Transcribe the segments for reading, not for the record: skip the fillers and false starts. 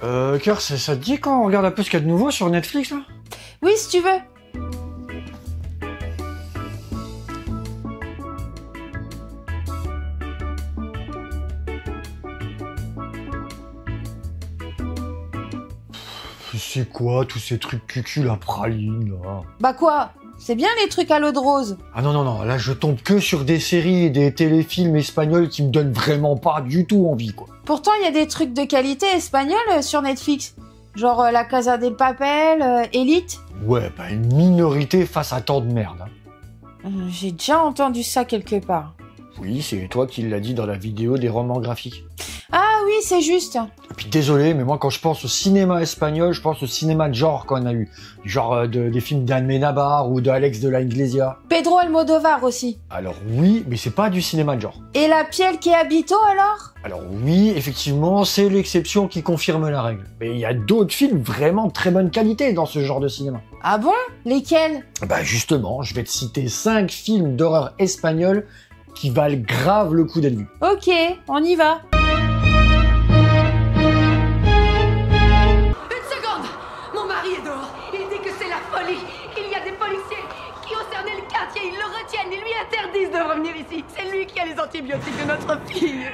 Cœur, ça te dit quand on regarde un peu ce qu'il y a de nouveau sur Netflix, là? Oui, si tu veux. C'est quoi, tous ces trucs cucu, la praline, là? Bah quoi? C'est bien les trucs à l'eau de rose. Ah non, là je tombe que sur des séries et des téléfilms espagnols qui me donnent vraiment pas du tout envie, quoi. Pourtant, il y a des trucs de qualité espagnols sur Netflix. Genre La Casa de Papel, Elite. Ouais, bah une minorité face à tant de merde, hein. J'ai déjà entendu ça quelque part. Oui, c'est toi qui l'as dit dans la vidéo des romans graphiques. Ah oui, c'est juste. Et puis désolé, mais moi quand je pense au cinéma espagnol, je pense au cinéma de genre qu'on a eu. Genre des films d'Almodovar ou de Alex de la Iglesia. Pedro Almodovar aussi. Alors oui, mais c'est pas du cinéma de genre. Et La Piel qui habito alors? Alors oui, effectivement, c'est l'exception qui confirme la règle. Mais il y a d'autres films vraiment de très bonne qualité dans ce genre de cinéma. Ah bon? Lesquels? Bah justement, je vais te citer 5 films d'horreur espagnols qui valent grave le coup d'être vus. Ok, on y va. Mon mari est dehors. Il dit que c'est la folie. Il y a des policiers qui ont cerné le quartier. Ils le retiennent et lui interdisent de revenir ici. C'est lui qui a les antibiotiques de notre fille.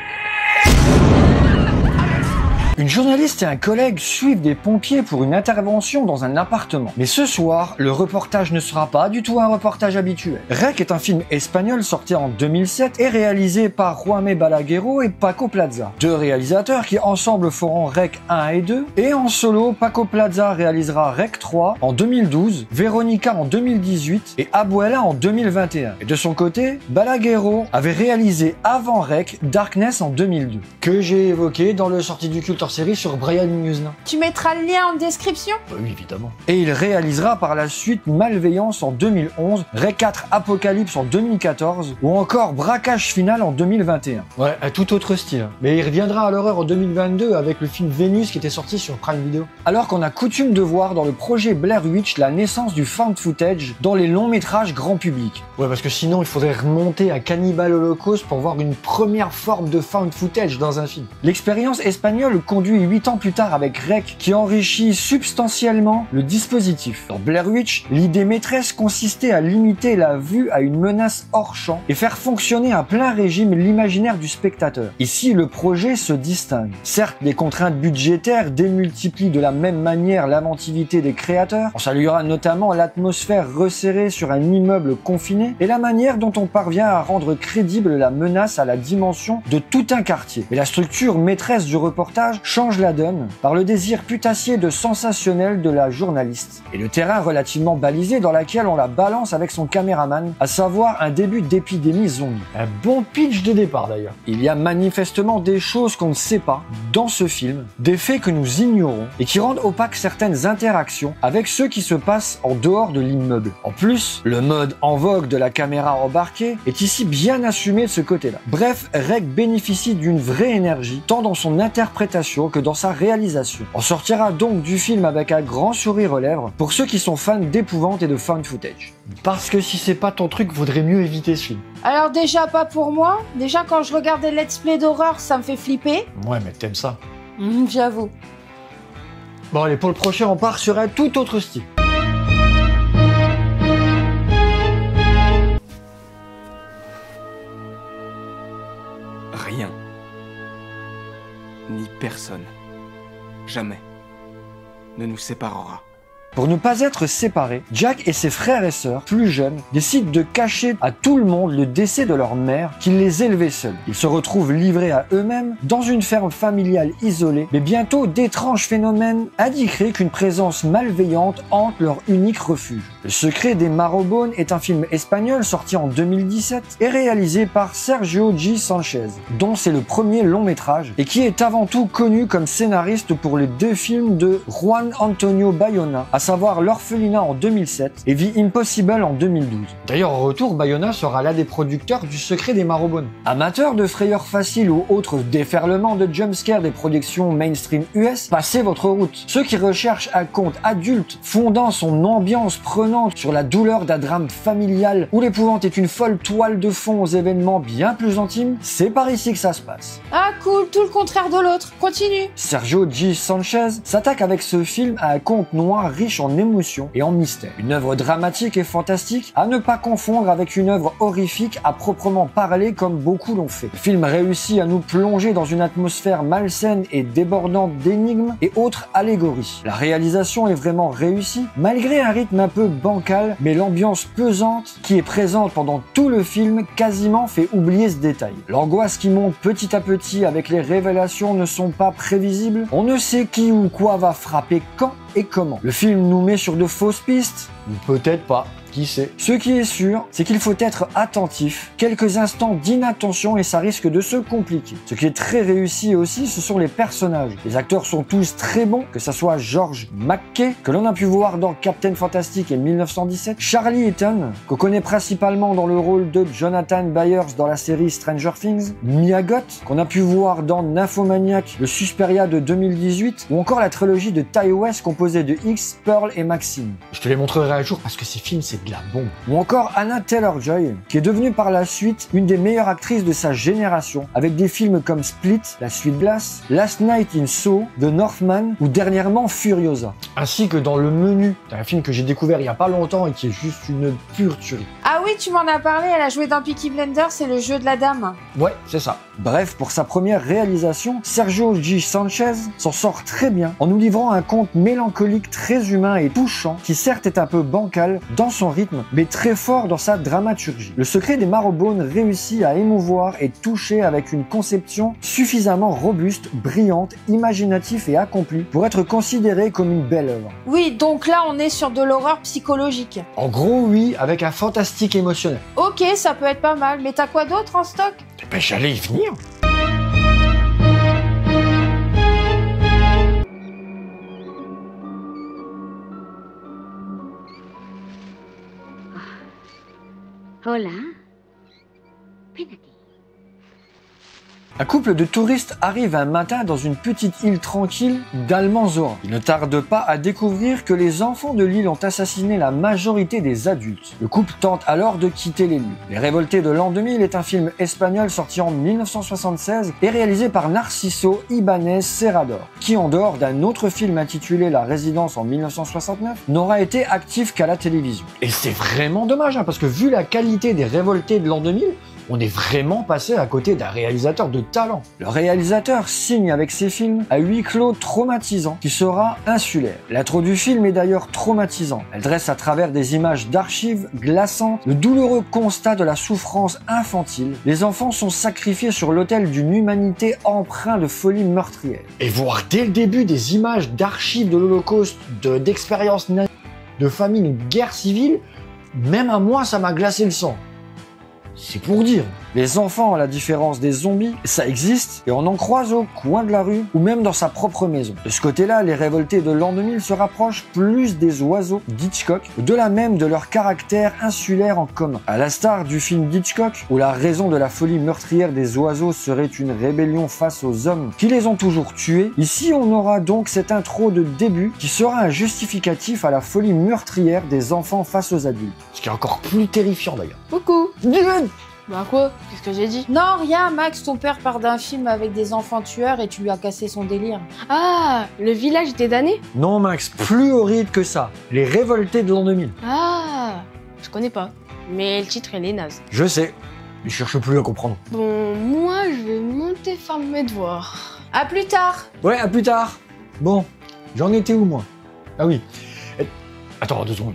Une journaliste et un collègue suivent des pompiers pour une intervention dans un appartement. Mais ce soir, le reportage ne sera pas du tout un reportage habituel. Rec est un film espagnol sorti en 2007 et réalisé par Juanme Balaguerro et Paco Plaza. Deux réalisateurs qui ensemble feront Rec 1 et 2. Et en solo, Paco Plaza réalisera Rec 3 en 2012, Veronica en 2018 et Abuela en 2021. Et de son côté, Balaguerro avait réalisé avant Rec Darkness en 2002, que j'ai évoqué dans le Sortie du culte série sur Brian Musna. Tu mettras le lien en description? Oui, évidemment. Et il réalisera par la suite Malveillance en 2011, Rec 4 Apocalypse en 2014 ou encore Braquage final en 2021. Ouais, un tout autre style. Mais il reviendra à l'horreur en 2022 avec le film Vénus qui était sorti sur Prime Video. Alors qu'on a coutume de voir dans le projet Blair Witch la naissance du found footage dans les longs métrages grand public. Ouais, parce que sinon il faudrait remonter à Cannibal Holocaust pour voir une première forme de found footage dans un film. L'expérience espagnole conduit 8 ans plus tard avec Rec qui enrichit substantiellement le dispositif. Dans Blair Witch, l'idée maîtresse consistait à limiter la vue à une menace hors champ et faire fonctionner à plein régime l'imaginaire du spectateur. Ici, le projet se distingue. Certes, les contraintes budgétaires démultiplient de la même manière l'inventivité des créateurs. On saluera notamment l'atmosphère resserrée sur un immeuble confiné et la manière dont on parvient à rendre crédible la menace à la dimension de tout un quartier. Mais la structure maîtresse du reportage change la donne par le désir putassier de sensationnel de la journaliste et le terrain relativement balisé dans lequel on la balance avec son caméraman, à savoir un début d'épidémie zombie. Un bon pitch de départ d'ailleurs. Il y a manifestement des choses qu'on ne sait pas dans ce film, des faits que nous ignorons et qui rendent opaques certaines interactions avec ceux qui se passent en dehors de l'immeuble. En plus, le mode en vogue de la caméra embarquée est ici bien assumé de ce côté-là. Bref, Rec bénéficie d'une vraie énergie tant dans son interprétation que dans sa réalisation. On sortira donc du film avec un grand sourire aux lèvres pour ceux qui sont fans d'épouvante et de found footage. Parce que si c'est pas ton truc, vaudrait mieux éviter ce film. Alors déjà pas pour moi. Déjà quand je regarde des let's play d'horreur, ça me fait flipper. Ouais, mais t'aimes ça. J'avoue. Bon allez, pour le prochain, on part sur un tout autre style. Rien. Ni personne. Jamais. Ne nous séparera. Pour ne pas être séparés, Jack et ses frères et sœurs, plus jeunes, décident de cacher à tout le monde le décès de leur mère qui les élevait seuls. Ils se retrouvent livrés à eux-mêmes dans une ferme familiale isolée, mais bientôt d'étranges phénomènes indiqueraient qu'une présence malveillante hante leur unique refuge. Le secret des Marrowbones est un film espagnol sorti en 2017 et réalisé par Sergio G. Sanchez, dont c'est le premier long métrage et qui est avant tout connu comme scénariste pour les 2 films de Juan Antonio Bayona, à savoir L'Orphelinat en 2007 et The Impossible en 2012. D'ailleurs, au retour, Bayona sera l'un des producteurs du Secret des Marrowbones. Amateur de frayeurs faciles ou autres déferlements de jumpscares des productions mainstream US, passez votre route. Ceux qui recherchent un conte adulte fondant son ambiance prenante passionnante sur la douleur d'un drame familial où l'épouvante est une folle toile de fond aux événements bien plus intimes, c'est par ici que ça se passe. Ah cool, tout le contraire de l'autre. Continue. Sergio G. Sanchez s'attaque avec ce film à un conte noir riche en émotions et en mystère. Une œuvre dramatique et fantastique à ne pas confondre avec une œuvre horrifique à proprement parler comme beaucoup l'ont fait. Le film réussit à nous plonger dans une atmosphère malsaine et débordante d'énigmes et autres allégories. La réalisation est vraiment réussie, malgré un rythme un peu bancal, mais l'ambiance pesante qui est présente pendant tout le film quasiment fait oublier ce détail. L'angoisse qui monte petit à petit avec les révélations ne sont pas prévisibles, on ne sait qui ou quoi va frapper quand et comment. Le film nous met sur de fausses pistes, ou peut-être pas. Qui sait? Ce qui est sûr, c'est qu'il faut être attentif. Quelques instants d'inattention et ça risque de se compliquer. Ce qui est très réussi aussi, ce sont les personnages. Les acteurs sont tous très bons, que ça soit George McKay, que l'on a pu voir dans Captain Fantastic et 1917, Charlie Heaton, qu'on connaît principalement dans le rôle de Jonathan Byers dans la série Stranger Things, Mia Goth, qu'on a pu voir dans Nymphomaniac, le Suspiria de 2018, ou encore la trilogie de Ty West composée de X, Pearl et Maxine. Je te les montrerai à jour parce que ces films, c'est de la bombe. Ou encore Anna Taylor-Joy, qui est devenue par la suite une des meilleures actrices de sa génération, avec des films comme Split, La Suite Glace, Last Night in Soho, The Northman ou dernièrement Furiosa. Ainsi que dans Le Menu, c'est un film que j'ai découvert il y a pas longtemps et qui est juste une pure tuerie. Ah oui, tu m'en as parlé, elle a joué dans Peaky Blinders, c'est le jeu de la dame. Ouais, c'est ça. Bref, pour sa première réalisation, Sergio G. Sanchez s'en sort très bien en nous livrant un conte mélancolique très humain et touchant qui certes est un peu bancal dans son rythme, mais très fort dans sa dramaturgie. Le secret des Marrowbone réussit à émouvoir et toucher avec une conception suffisamment robuste, brillante, imaginative et accomplie pour être considérée comme une belle œuvre. Oui, donc là on est sur de l'horreur psychologique. En gros, oui, avec un fantastique émotionnel. Ok, ça peut être pas mal, mais t'as quoi d'autre en stock? Eh ben, j'allais y venir. Hola. Ven aquí. Un couple de touristes arrive un matin dans une petite île tranquille d'Almanzora. Il ne tarde pas à découvrir que les enfants de l'île ont assassiné la majorité des adultes. Le couple tente alors de quitter les lieux. Les Révoltés de l'an 2000 est un film espagnol sorti en 1976 et réalisé par Narciso Ibáñez Serrador, qui en dehors d'un autre film intitulé La Résidence en 1969, n'aura été actif qu'à la télévision. Et c'est vraiment dommage, parce que vu la qualité des Révoltés de l'an 2000, on est vraiment passé à côté d'un réalisateur de talent. Le réalisateur signe avec ses films un huis clos traumatisant qui sera insulaire. L'intro du film est d'ailleurs traumatisante. Elle dresse à travers des images d'archives glaçantes le douloureux constat de la souffrance infantile. Les enfants sont sacrifiés sur l'autel d'une humanité empreinte de folie meurtrière. Et voir dès le début des images d'archives de l'Holocauste, d'expériences nazies, de famines et de guerres civiles, même à moi ça m'a glacé le sang. C'est pour dire. Les enfants, à la différence des zombies, ça existe et on en croise au coin de la rue ou même dans sa propre maison. De ce côté-là, les Révoltés de l'an 2000 se rapprochent plus des oiseaux d'Hitchcock, au-delà même de leur caractère insulaire en commun. À l'instar du film d'Hitchcock, où la raison de la folie meurtrière des oiseaux serait une rébellion face aux hommes qui les ont toujours tués, ici on aura donc cette intro de début qui sera un justificatif à la folie meurtrière des enfants face aux adultes. Ce qui est encore plus terrifiant d'ailleurs. Coucou. Bah quoi? Qu'est-ce que j'ai dit? Non, rien, Max, ton père part d'un film avec des enfants tueurs et tu lui as cassé son délire. Ah, le village des damnés? Non Max, plus horrible que ça. Les Révoltés de l'an 2000. Ah, je connais pas. Mais le titre, il est naze. Je sais, je cherche plus à comprendre. Bon, moi, je vais monter faire mes devoirs. À plus tard. Ouais, à plus tard. Bon, j'en étais où moi? Ah oui. Attends, 2 secondes.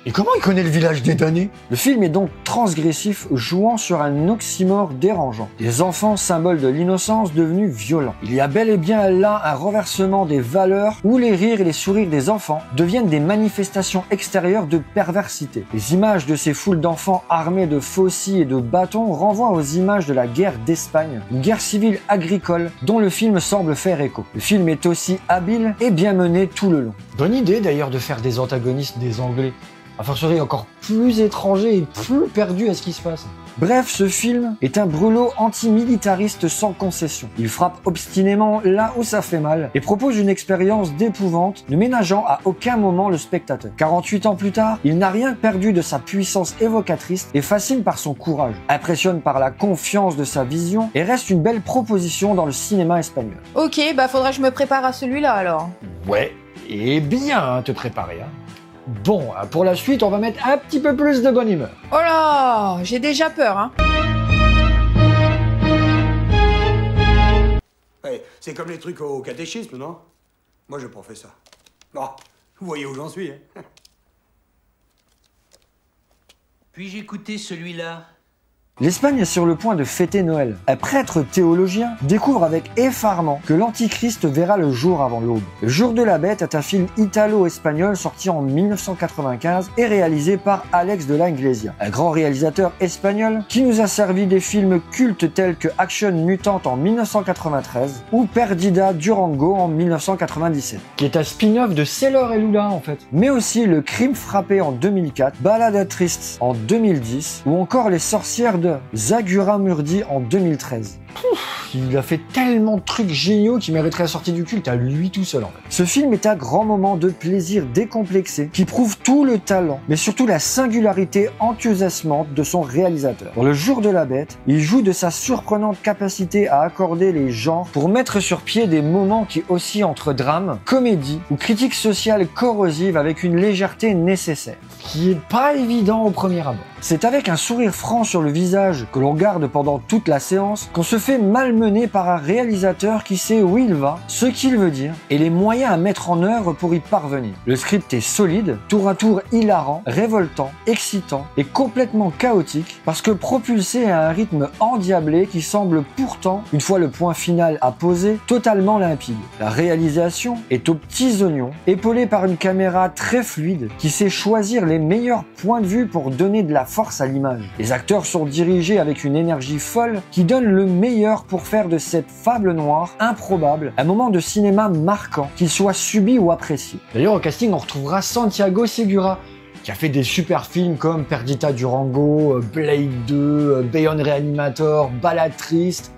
Et comment il connaît le village des damnés? Le film est donc transgressif, jouant sur un oxymore dérangeant. Des enfants, symboles de l'innocence, devenus violents. Il y a bel et bien là un renversement des valeurs où les rires et les sourires des enfants deviennent des manifestations extérieures de perversité. Les images de ces foules d'enfants armés de faucilles et de bâtons renvoient aux images de la guerre d'Espagne, une guerre civile agricole dont le film semble faire écho. Le film est aussi habile et bien mené tout le long. Bonne idée d'ailleurs de faire des antagonistes des Anglais. A fortiori encore plus étrangers et plus perdus à ce qui se passe. Bref, ce film est un brûlot antimilitariste sans concession. Il frappe obstinément là où ça fait mal et propose une expérience d'épouvante, ne ménageant à aucun moment le spectateur. 48 ans plus tard, il n'a rien perdu de sa puissance évocatrice et fascine par son courage, impressionne par la confiance de sa vision et reste une belle proposition dans le cinéma espagnol. Ok, bah faudrait que je me prépare à celui-là alors. Ouais, et bien te préparer. Bon, pour la suite, on va mettre un petit peu plus de bonne humeur. Oh là, j'ai déjà peur, hein. Ouais, c'est comme les trucs au catéchisme, non? Moi, j'ai pas fait ça. Bon, vous voyez où j'en suis, hein. Puis-je écouter celui-là? L'Espagne est sur le point de fêter Noël. Un prêtre théologien découvre avec effarement que l'Antichrist verra le jour avant l'aube. Le jour de la bête est un film italo-espagnol sorti en 1995 et réalisé par Alex de la Iglesia, un grand réalisateur espagnol qui nous a servi des films cultes tels que Action Mutante en 1993 ou Perdida Durango en 1997, qui est un spin-off de Sailor et Lula en fait. Mais aussi Le Crime frappé en 2004, Balada Triste en 2010 ou encore Les sorcières de Zagura Murdi en 2013. Il a fait tellement de trucs géniaux qui mériteraient la sortie du culte à lui tout seul en fait. Ce film est un grand moment de plaisir décomplexé qui prouve tout le talent, mais surtout la singularité enthousiasmante de son réalisateur. Dans Le Jour de la Bête, il joue de sa surprenante capacité à accorder les genres pour mettre sur pied des moments qui oscillent entre drame, comédie ou critique sociale corrosive avec une légèreté nécessaire, qui est pas évident au premier abord. C'est avec un sourire franc sur le visage que l'on garde pendant toute la séance qu'on se fait malmener par un réalisateur qui sait où il va, ce qu'il veut dire et les moyens à mettre en œuvre pour y parvenir. Le script est solide, tour à tour hilarant, révoltant, excitant et complètement chaotique parce que propulsé à un rythme endiablé qui semble pourtant, une fois le point final à poser, totalement limpide. La réalisation est aux petits oignons, épaulée par une caméra très fluide qui sait choisir les meilleurs points de vue pour donner de la force à l'image. Les acteurs sont dirigés avec une énergie folle qui donne le meilleur pour faire de cette fable noire improbable un moment de cinéma marquant, qu'il soit subi ou apprécié. D'ailleurs au casting on retrouvera Santiago Segura qui a fait des super films comme Perdita Durango, Blade 2, Beyond Reanimator, Balade Triste.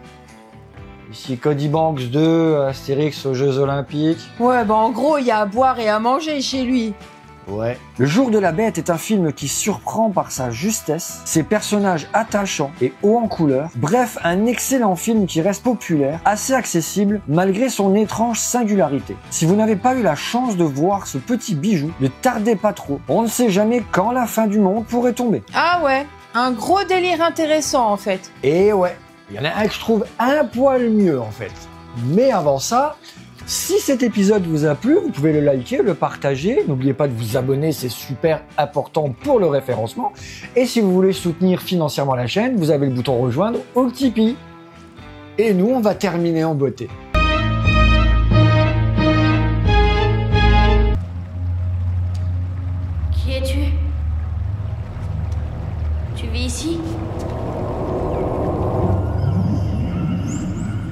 Ici Cody Banks 2, Astérix aux Jeux Olympiques. Ouais, bah en gros, il y a à boire et à manger chez lui. Ouais. Le Jour de la Bête est un film qui surprend par sa justesse, ses personnages attachants et hauts en couleur. Bref, un excellent film qui reste populaire, assez accessible, malgré son étrange singularité. Si vous n'avez pas eu la chance de voir ce petit bijou, ne tardez pas trop. On ne sait jamais quand la fin du monde pourrait tomber. Ah ouais, un gros délire intéressant en fait. Et ouais, il y en a un que je trouve un poil mieux en fait. Mais avant ça, si cet épisode vous a plu, vous pouvez le liker, le partager. N'oubliez pas de vous abonner, c'est super important pour le référencement. Et si vous voulez soutenir financièrement la chaîne, vous avez le bouton rejoindre au Tipeee. Et nous, on va terminer en beauté. Qui es-tu? Tu vis ici?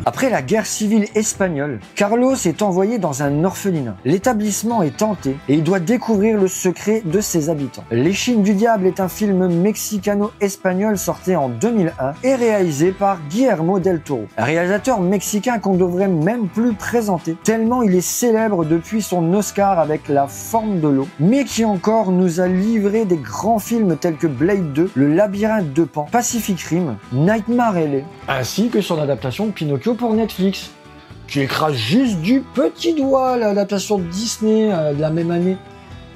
Après la guerre civile espagnole, Carlos est envoyé dans un orphelinat. L'établissement est tenté et il doit découvrir le secret de ses habitants. L'échine du diable est un film mexicano-espagnol sorti en 2001 et réalisé par Guillermo del Toro. Un réalisateur mexicain qu'on devrait même plus présenter, tellement il est célèbre depuis son Oscar avec La Forme de l'eau, mais qui encore nous a livré des grands films tels que Blade 2, Le Labyrinthe de Pan, Pacific Rim, Nightmare Alley, ainsi que son adaptation de Pinocchio pour Netflix, qui écrase juste du petit doigt l'adaptation de Disney de la même année,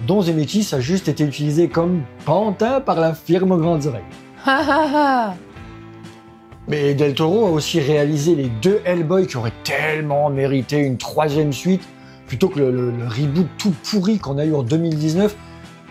dont Zemeckis a juste été utilisé comme pantin par la firme aux grandes oreilles. Ha ha ha. Mais Del Toro a aussi réalisé les 2 Hellboy qui auraient tellement mérité une 3e suite, plutôt que le reboot tout pourri qu'on a eu en 2019.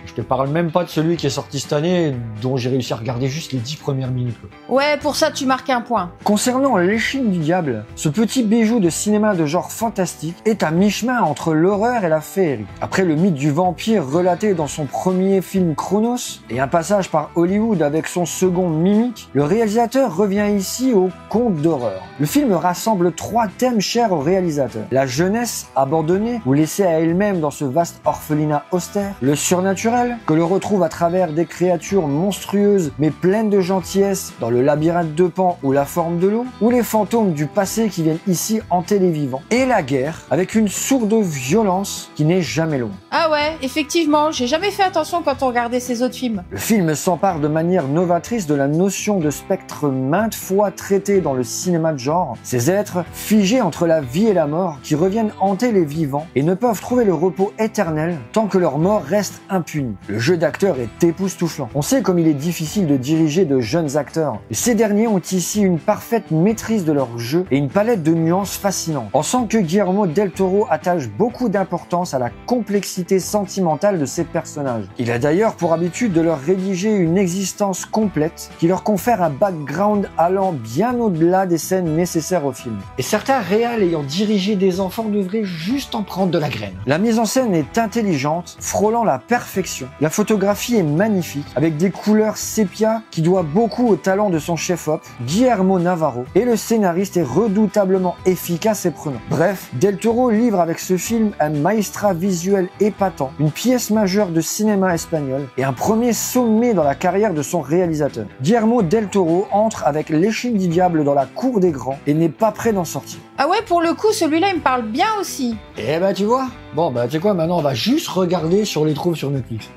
Je te parle même pas de celui qui est sorti cette année, dont j'ai réussi à regarder juste les 10 premières minutes. Ouais, pour ça tu marques un point. Concernant L'échine du diable, ce petit bijou de cinéma de genre fantastique est à mi-chemin entre l'horreur et la féerie. Après le mythe du vampire relaté dans son premier film Chronos, et un passage par Hollywood avec son second Mimic, le réalisateur revient ici au conte d'horreur. Le film rassemble 3 thèmes chers au réalisateur. La jeunesse abandonnée ou laissée à elle-même dans ce vaste orphelinat austère, le surnaturel naturel, que l'on retrouve à travers des créatures monstrueuses mais pleines de gentillesse dans le labyrinthe de Pan ou la forme de l'eau, ou les fantômes du passé qui viennent ici hanter les vivants, et la guerre avec une sourde violence qui n'est jamais loin. Ah ouais, effectivement, j'ai jamais fait attention quand on regardait ces autres films. Le film s'empare de manière novatrice de la notion de spectre maintes fois traitée dans le cinéma de genre, ces êtres figés entre la vie et la mort qui reviennent hanter les vivants et ne peuvent trouver le repos éternel tant que leur mort reste impunie. Le jeu d'acteur est époustouflant. On sait comme il est difficile de diriger de jeunes acteurs. Et ces derniers ont ici une parfaite maîtrise de leur jeu et une palette de nuances fascinantes. On sent que Guillermo del Toro attache beaucoup d'importance à la complexité sentimentale de ses personnages. Il a d'ailleurs pour habitude de leur rédiger une existence complète qui leur confère un background allant bien au-delà des scènes nécessaires au film. Et certains réals ayant dirigé des enfants devraient juste en prendre de la graine. La mise en scène est intelligente, frôlant la perfection. La photographie est magnifique, avec des couleurs sépia qui doit beaucoup au talent de son chef-op, Guillermo Navarro, et le scénariste est redoutablement efficace et prenant. Bref, Del Toro livre avec ce film un maestrat visuel épatant, une pièce majeure de cinéma espagnol et un premier sommet dans la carrière de son réalisateur. Guillermo Del Toro entre avec l'échine du diable dans la cour des grands et n'est pas prêt d'en sortir. Ah ouais, pour le coup, celui-là, il me parle bien aussi. Eh ben tu vois. Bon bah tu sais quoi, maintenant on va juste regarder sur les trouves sur Netflix.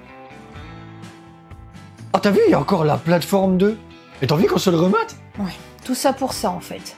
Ah t'as vu, il y a encore la plateforme 2. Et t'as envie qu'on se le remate? Ouais, tout ça pour ça en fait.